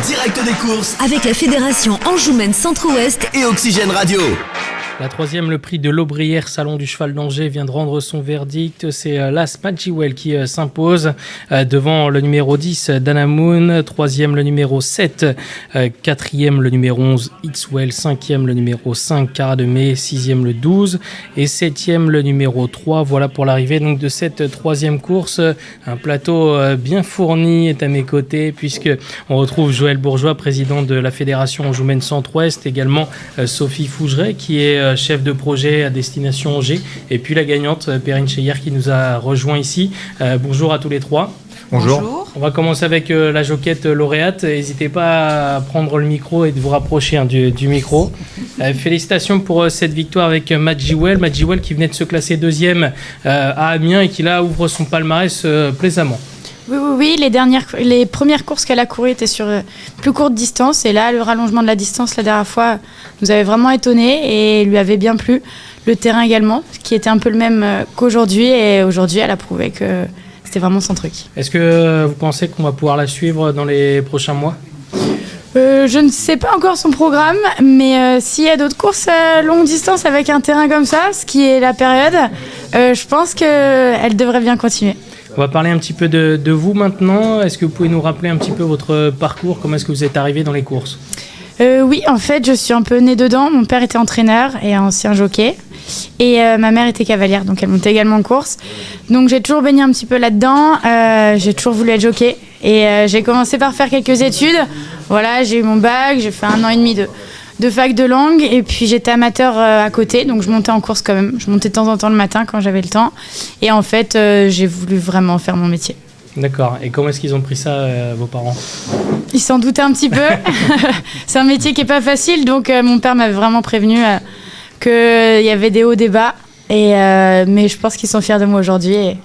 direct des courses avec la Fédération Anjoumaine Centre-Ouest et Oxygène Radio. La troisième, le prix de l'Aubrière Salon du Cheval d'Angers, vient de rendre son verdict. C'est l'As Magiwell qui s'impose devant le numéro 10, Danamoon. Troisième, le numéro 7. Quatrième, le numéro 11, Xwell. Cinquième, le numéro 5, Cara de Mai. Sixième, le 12. Et septième, le numéro 3. Voilà pour l'arrivée donc de cette troisième course. Un plateau bien fourni est à mes côtés, puisque on retrouve Joël Bourgeois, président de la Fédération Anjoumaine Centre-Ouest. Également Sophie Fougeret, qui est chef de projet à destination Angers, et puis la gagnante Perrine Cheyer qui nous a rejoint ici. Bonjour à tous les trois. Bonjour. On va commencer avec la jockeyette lauréate. N'hésitez pas à prendre le micro et de vous rapprocher du micro. Félicitations pour cette victoire avec Magiwell. Magiwell qui venait de se classer deuxième à Amiens et qui là ouvre son palmarès plaisamment. Oui, les premières courses qu'elle a courues étaient sur plus courte distance, et là le rallongement de la distance la dernière fois nous avait vraiment étonné et lui avait bien plu. Le terrain également, qui était un peu le même qu'aujourd'hui, et aujourd'hui elle a prouvé que c'était vraiment son truc. Est-ce que vous pensez qu'on va pouvoir la suivre dans les prochains mois ? Je ne sais pas encore son programme, mais s'il y a d'autres courses longue distance avec un terrain comme ça, ce qui est la période, je pense qu'elle devrait bien continuer. On va parler un petit peu de vous maintenant. Est-ce que vous pouvez nous rappeler un petit peu votre parcours ? Comment est-ce que vous êtes arrivé dans les courses ? Oui, en fait, je suis un peu née dedans. Mon père était entraîneur et ancien jockey. Et ma mère était cavalière, donc elle montait également en course. Donc j'ai toujours baigné un petit peu là-dedans. J'ai toujours voulu être jockey. Et j'ai commencé par faire quelques études. Voilà, j'ai eu mon bac, j'ai fait 1 an et demi de fac de langue, et puis j'étais amateur à côté, donc je montais en course quand même. Je montais de temps en temps le matin quand j'avais le temps, et en fait j'ai voulu vraiment faire mon métier. D'accord, et comment est-ce qu'ils ont pris ça, vos parents ? Ils s'en doutaient un petit peu. C'est un métier qui n'est pas facile, donc mon père m'avait vraiment prévenu qu'il y avait des hauts, des bas, mais je pense qu'ils sont fiers de moi aujourd'hui et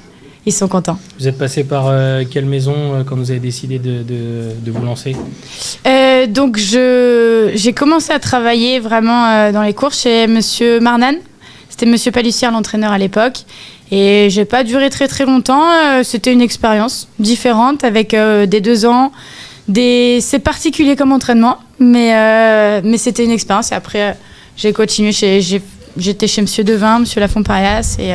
ils sont contents. Vous êtes passé par quelle maison quand vous avez décidé de vous lancer ? Donc j'ai commencé à travailler vraiment dans les courses chez Monsieur Marnan. C'était Monsieur Palussière, l'entraîneur à l'époque. Et j'ai pas duré très très longtemps. C'était une expérience différente avec des 2 ans. C'est particulier comme entraînement, mais c'était une expérience. Et après, j'ai continué. J'étais chez Monsieur Devin, Monsieur Lafont-Parias, et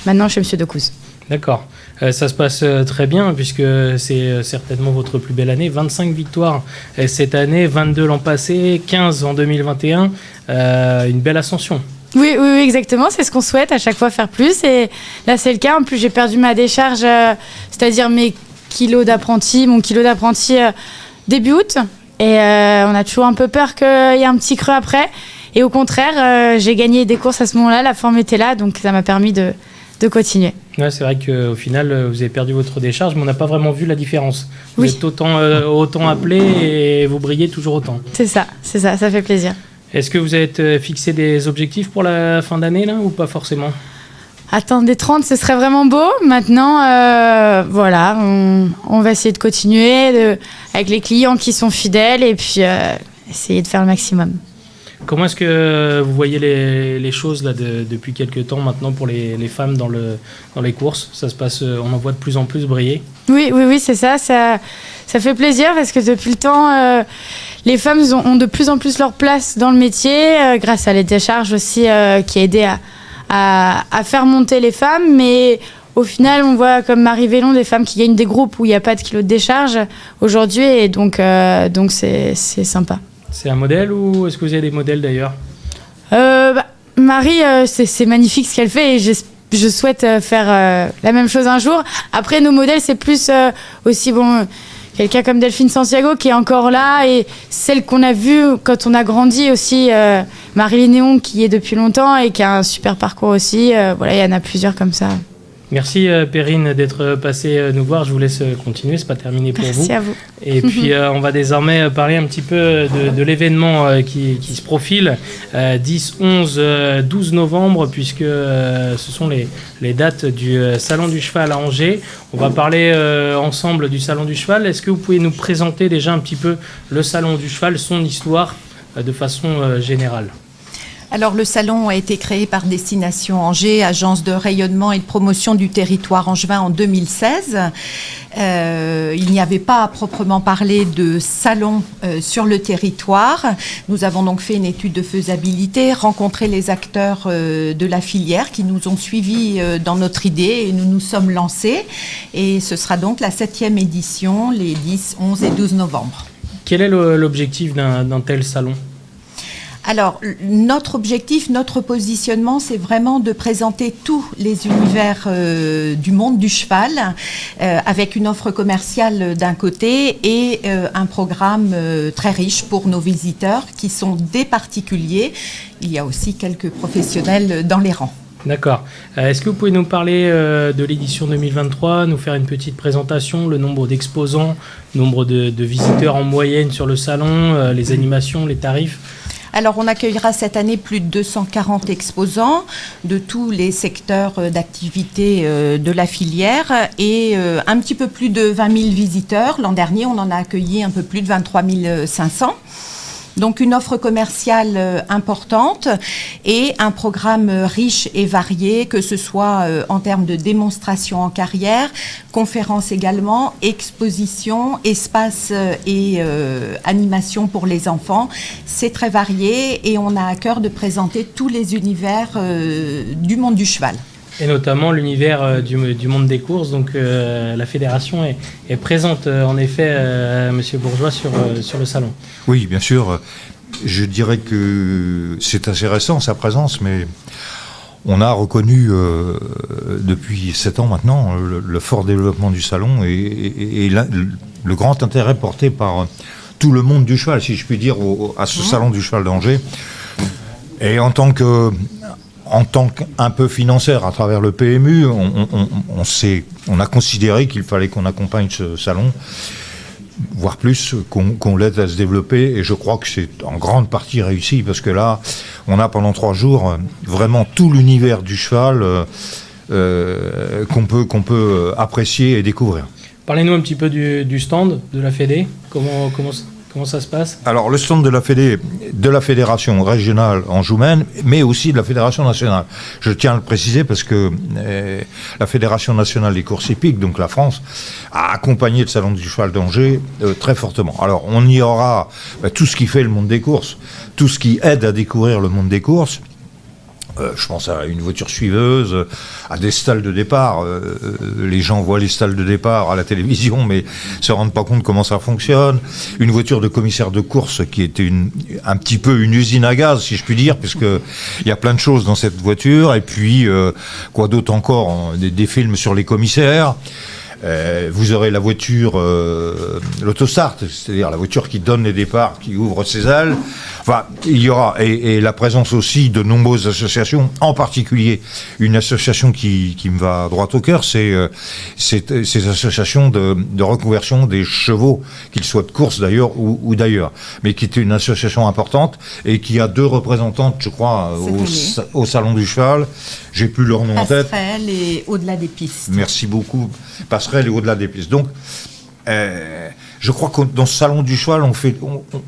maintenant chez Monsieur Decouze. D'accord. Ça se passe très bien, puisque c'est certainement votre plus belle année. 25 victoires cette année, 22 l'an passé, 15 en 2021. Une belle ascension. Oui, exactement. C'est ce qu'on souhaite à chaque fois, faire plus. Et là, c'est le cas. En plus, j'ai perdu ma décharge, c'est-à-dire mon kilo d'apprenti début août. Et on a toujours un peu peur qu'il y ait un petit creux après. Et au contraire, j'ai gagné des courses à ce moment-là. La forme était là, donc ça m'a permis de continuer. Ouais, c'est vrai qu'au final, vous avez perdu votre décharge, mais on n'a pas vraiment vu la différence. Vous êtes autant appelé et vous brillez toujours autant. C'est ça fait plaisir. Est-ce que vous avez fixé des objectifs pour la fin d'année, là, ou pas forcément ? Atteindre des 30, ce serait vraiment beau. Maintenant, voilà, on va essayer de continuer avec les clients qui sont fidèles, et puis essayer de faire le maximum. Comment est-ce que vous voyez les choses là depuis quelques temps maintenant pour les femmes dans les courses ? Ça se passe, on en voit de plus en plus briller. Oui, c'est ça fait plaisir, parce que depuis le temps, les femmes ont de plus en plus leur place dans le métier, grâce à les décharges aussi qui a aidé à faire monter les femmes. Mais au final, on voit comme Marie Vélon des femmes qui gagnent des groupes où il n'y a pas de kilos de décharge aujourd'hui, et donc c'est sympa. C'est un modèle, ou est-ce que vous avez des modèles d'ailleurs ? Marie, c'est magnifique ce qu'elle fait, et je souhaite faire la même chose un jour. Après, nos modèles, c'est plus aussi quelqu'un comme Delphine Santiago qui est encore là, et celle qu'on a vue quand on a grandi aussi, Marie-Line Néon, qui est depuis longtemps et qui a un super parcours aussi. Voilà, il y en a plusieurs comme ça. Merci Perrine d'être passée nous voir. Je vous laisse continuer, c'est pas terminé pour vous. Merci à vous. Et puis on va désormais parler un petit peu de l'événement qui se profile 10, 11, 12 novembre, puisque ce sont les dates du Salon du Cheval à Angers. On va parler ensemble du Salon du Cheval. Est-ce que vous pouvez nous présenter déjà un petit peu le Salon du Cheval, son histoire de façon générale ? Alors le salon a été créé par Destination Angers, agence de rayonnement et de promotion du territoire angevin en 2016. Il n'y avait pas à proprement parler de salon sur le territoire. Nous avons donc fait une étude de faisabilité, rencontré les acteurs de la filière qui nous ont suivis dans notre idée et nous nous sommes lancés. Et ce sera donc la 7e édition, les 10, 11 et 12 novembre. Quel est l'objectif d'un tel salon ? Alors, notre objectif, notre positionnement, c'est vraiment de présenter tous les univers du monde du cheval, avec une offre commerciale d'un côté et un programme très riche pour nos visiteurs, qui sont des particuliers. Il y a aussi quelques professionnels dans les rangs. D'accord. Est-ce que vous pouvez nous parler de l'édition 2023, nous faire une petite présentation, le nombre d'exposants, nombre de visiteurs en moyenne sur le salon, les animations, les tarifs ? Alors, on accueillera cette année plus de 240 exposants de tous les secteurs d'activité de la filière et un petit peu plus de 20 000 visiteurs. L'an dernier, on en a accueilli un peu plus de 23 500. Donc une offre commerciale importante et un programme riche et varié, que ce soit en termes de démonstration en carrière, conférences également, expositions, espaces et animations pour les enfants. C'est très varié et on a à cœur de présenter tous les univers du monde du cheval. Et notamment l'univers du monde des courses. Donc la fédération est présente en effet, Monsieur Bourgeois, sur le salon. Oui, bien sûr. Je dirais que c'est assez récent sa présence, mais on a reconnu depuis 7 ans maintenant le fort développement du salon et le grand intérêt porté par tout le monde du cheval, si je puis dire, à ce salon du cheval d'Angers. Et en tant qu'un peu financière à travers le PMU, on a considéré qu'il fallait qu'on accompagne ce salon, voire plus, qu'on l'aide à se développer. Et je crois que c'est en grande partie réussi, parce que là, on a pendant 3 jours vraiment tout l'univers du cheval qu'on peut apprécier et découvrir. Parlez-nous un petit peu du stand de la Fédé. Comment ça se passe ? Alors, le stand de la fédération régionale Anjoumaine, mais aussi de la fédération nationale. Je tiens à le préciser parce que la fédération nationale des courses hippiques, donc la France, a accompagné le salon du cheval d'Angers très fortement. Alors, on y aura tout ce qui fait le monde des courses, tout ce qui aide à découvrir le monde des courses. Je pense à une voiture suiveuse, à des stalles de départ. Les gens voient les stalles de départ à la télévision, mais ne se rendent pas compte comment ça fonctionne. Une voiture de commissaire de course qui était un petit peu une usine à gaz, si je puis dire, puisqu'il y a plein de choses dans cette voiture. Et puis, quoi d'autre encore, des films sur les commissaires. Vous aurez la voiture, l'autostart, c'est-à-dire la voiture qui donne les départs, qui ouvre ses ailes. Enfin, il y aura, et la présence aussi de nombreuses associations, en particulier une association qui me va droit au cœur, c'est ces associations de reconversion des chevaux, qu'ils soient de course d'ailleurs ou d'ailleurs, mais qui est une association importante et qui a 2 représentantes, je crois, au Salon du Cheval. J'ai plus leur nom en tête. Passerelle et Au-delà des pistes. Merci beaucoup. Passerelle et Au-delà des pistes. Donc, je crois que dans ce salon du cheval,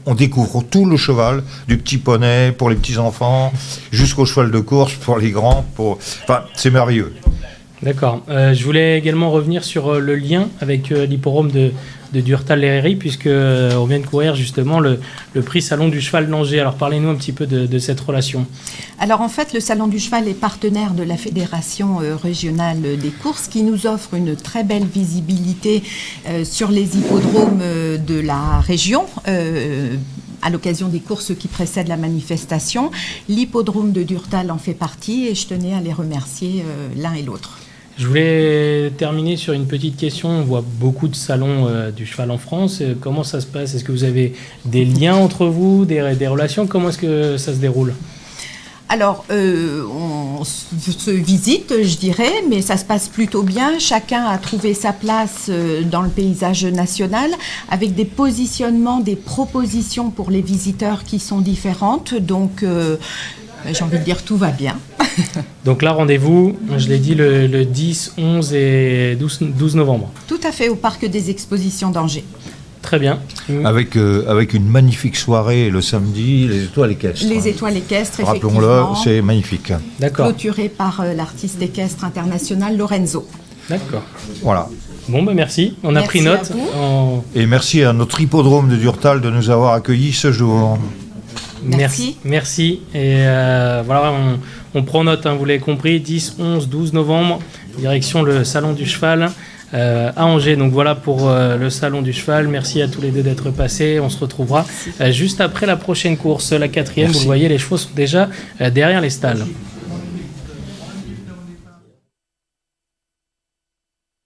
on découvre tout le cheval, du petit poney pour les petits enfants, jusqu'au cheval de course pour les grands. Enfin, c'est merveilleux. D'accord. Je voulais également revenir sur le lien avec l'hippodrome de Durtal-Léréry, puisque on vient de courir justement le prix Salon du Cheval d'Angers. Alors parlez-nous un petit peu de cette relation. Alors en fait, le Salon du Cheval est partenaire de la Fédération régionale des courses, qui nous offre une très belle visibilité sur les hippodromes de la région. À l'occasion des courses qui précèdent la manifestation. L'hippodrome de Durtal en fait partie et je tenais à les remercier l'un et l'autre. Je voulais terminer sur une petite question. On voit beaucoup de salons du cheval en France. Comment ça se passe ? Est-ce que vous avez des liens entre vous, des relations ? Comment est-ce que ça se déroule ? Alors, on se visite, je dirais, mais ça se passe plutôt bien. Chacun a trouvé sa place dans le paysage national, avec des positionnements, des propositions pour les visiteurs qui sont différentes. Donc, j'ai envie de dire, tout va bien. Donc là, rendez-vous, je l'ai dit, le 10, 11 et 12 novembre. Tout à fait, au Parc des Expositions d'Angers. Très bien. Avec une magnifique soirée le samedi, les étoiles équestres. Les étoiles équestres, Rappelons-le, effectivement, c'est magnifique. D'accord. clôturées par l'artiste équestre international Lorenzo. D'accord. Voilà. Bon, merci. On a Merci pris à note. vous. Et merci à notre hippodrome de Durtal de nous avoir accueillis ce jour. Merci. Merci. Et voilà, on prend note, vous l'avez compris, 10, 11, 12 novembre, direction le Salon du Cheval à Angers. Donc voilà pour le Salon du Cheval. Merci à tous les deux d'être passés. On se retrouvera juste après la prochaine course, la 4e. Merci. Vous le voyez, les chevaux sont déjà derrière les stalles.